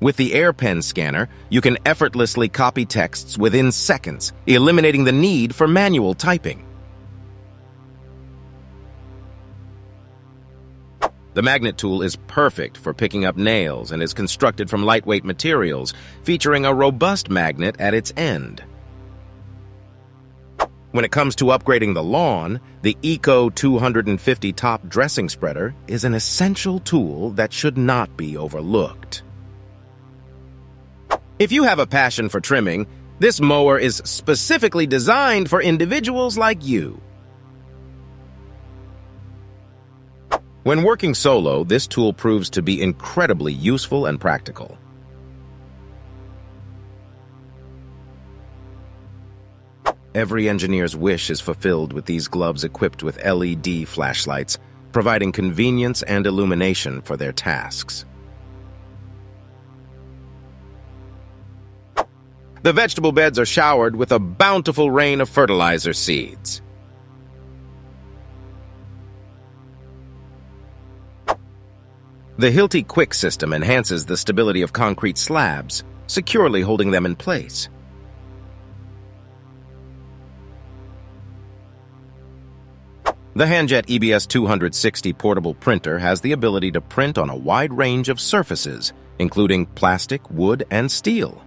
With the AirPen scanner, you can effortlessly copy texts within seconds, eliminating the need for manual typing. The magnet tool is perfect for picking up nails and is constructed from lightweight materials, featuring a robust magnet at its end. When it comes to upgrading the lawn, the Eco 250 top dressing spreader is an essential tool that should not be overlooked. If you have a passion for trimming, this mower is specifically designed for individuals like you. When working solo, this tool proves to be incredibly useful and practical. Every engineer's wish is fulfilled with these gloves equipped with LED flashlights, providing convenience and illumination for their tasks. The vegetable beds are showered with a bountiful rain of fertilizer seeds. The Hilti Quick system enhances the stability of concrete slabs, securely holding them in place. The Handjet EBS 260 portable printer has the ability to print on a wide range of surfaces, including plastic, wood, and steel.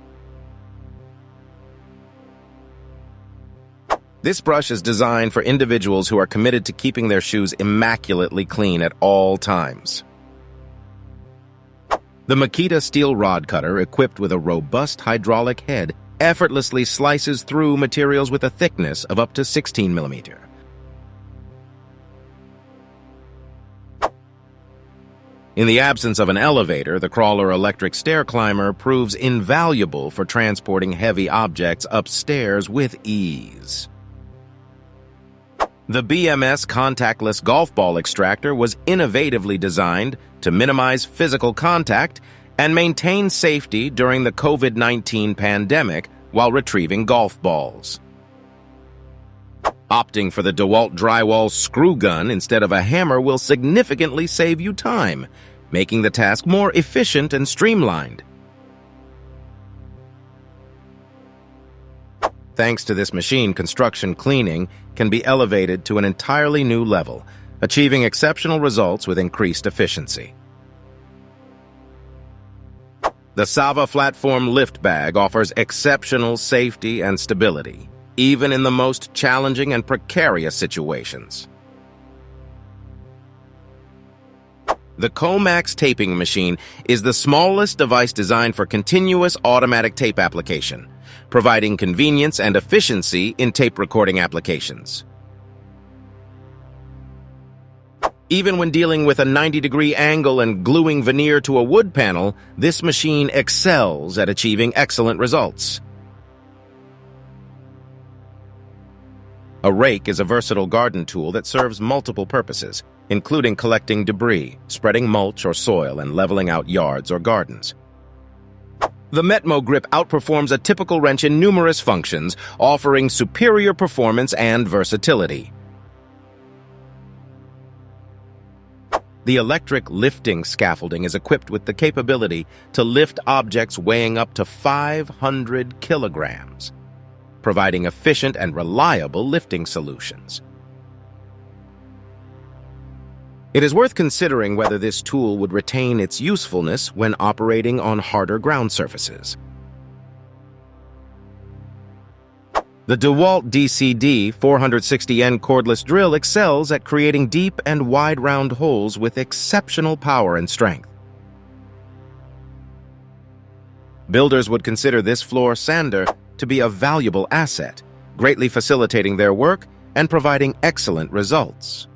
This brush is designed for individuals who are committed to keeping their shoes immaculately clean at all times. The Makita steel rod cutter, equipped with a robust hydraulic head, effortlessly slices through materials with a thickness of up to 16 millimeters. In the absence of an elevator, the Crawler electric stair climber proves invaluable for transporting heavy objects upstairs with ease. The BMS contactless golf ball extractor was innovatively designed to minimize physical contact and maintain safety during the COVID-19 pandemic while retrieving golf balls. Opting for the DeWalt drywall screw gun instead of a hammer will significantly save you time, making the task more efficient and streamlined. Thanks to this machine, construction cleaning can be elevated to an entirely new level, achieving exceptional results with increased efficiency. The Sava Flatform Lift Bag offers exceptional safety and stability, even in the most challenging and precarious situations. The Comax taping machine is the smallest device designed for continuous automatic tape application, providing convenience and efficiency in tape recording applications. Even when dealing with a 90-degree angle and gluing veneer to a wood panel, this machine excels at achieving excellent results. A rake is a versatile garden tool that serves multiple purposes, including collecting debris, spreading mulch or soil, and leveling out yards or gardens. The Metmo grip outperforms a typical wrench in numerous functions, offering superior performance and versatility. The electric lifting scaffolding is equipped with the capability to lift objects weighing up to 500 kilograms, providing efficient and reliable lifting solutions. It is worth considering whether this tool would retain its usefulness when operating on harder ground surfaces. The DeWalt DCD 460N cordless drill excels at creating deep and wide round holes with exceptional power and strength. Builders would consider this floor sander to be a valuable asset, greatly facilitating their work and providing excellent results.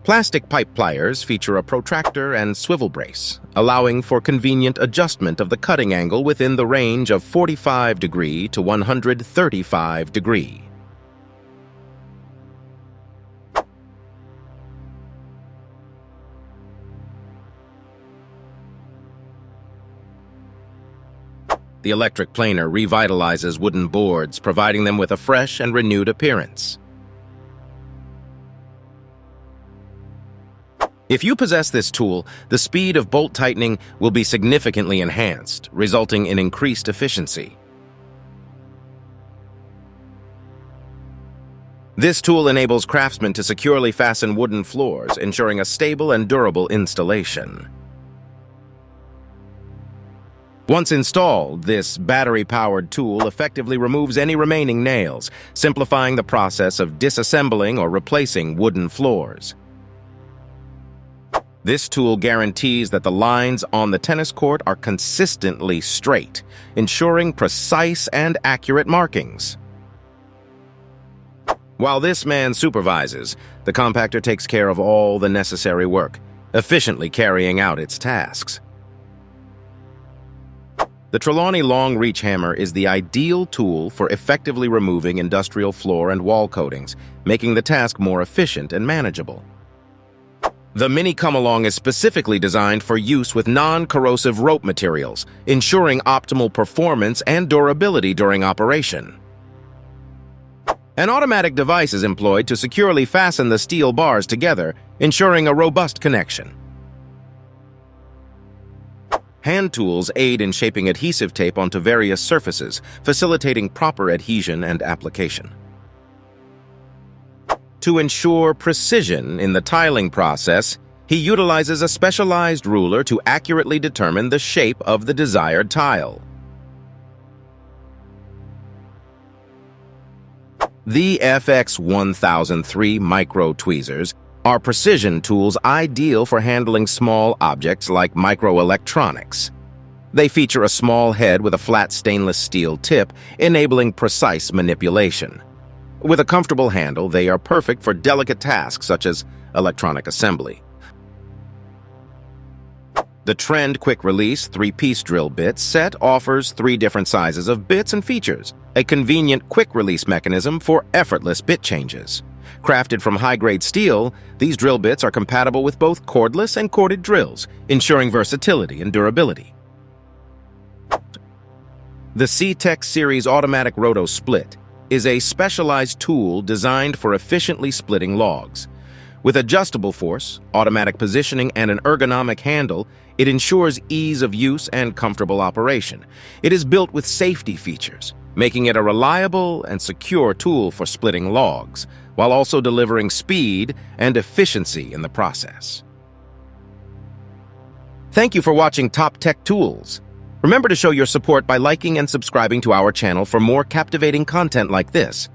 Plastic pipe pliers feature a protractor and swivel brace, allowing for convenient adjustment of the cutting angle within the range of 45 degree to 135 degree. The electric planer revitalizes wooden boards, providing them with a fresh and renewed appearance. If you possess this tool, the speed of bolt tightening will be significantly enhanced, resulting in increased efficiency. This tool enables craftsmen to securely fasten wooden floors, ensuring a stable and durable installation. Once installed, this battery-powered tool effectively removes any remaining nails, simplifying the process of disassembling or replacing wooden floors. This tool guarantees that the lines on the tennis court are consistently straight, ensuring precise and accurate markings. While this man supervises, the compactor takes care of all the necessary work, efficiently carrying out its tasks. The Trelawney Long Reach Hammer is the ideal tool for effectively removing industrial floor and wall coatings, making the task more efficient and manageable. The Mini Come-Along is specifically designed for use with non-corrosive rope materials, ensuring optimal performance and durability during operation. An automatic device is employed to securely fasten the steel bars together, ensuring a robust connection. Hand tools aid in shaping adhesive tape onto various surfaces, facilitating proper adhesion and application. To ensure precision in the tiling process, he utilizes a specialized ruler to accurately determine the shape of the desired tile. The FX1003 micro tweezers are precision tools ideal for handling small objects like microelectronics. They feature a small head with a flat stainless steel tip, enabling precise manipulation. With a comfortable handle, they are perfect for delicate tasks such as electronic assembly. The Trend Quick Release 3-piece drill bit set offers 3 different sizes of bits and features, a convenient quick release mechanism for effortless bit changes. Crafted from high-grade steel, these drill bits are compatible with both cordless and corded drills, ensuring versatility and durability. The Seatek Series Automatic Roto Split is a specialized tool designed for efficiently splitting logs. With adjustable force, automatic positioning, and an ergonomic handle, it ensures ease of use and comfortable operation. It is built with safety features, making it a reliable and secure tool for splitting logs, while also delivering speed and efficiency in the process. Thank you for watching Top Tech Tools. Remember to show your support by liking and subscribing to our channel for more captivating content like this.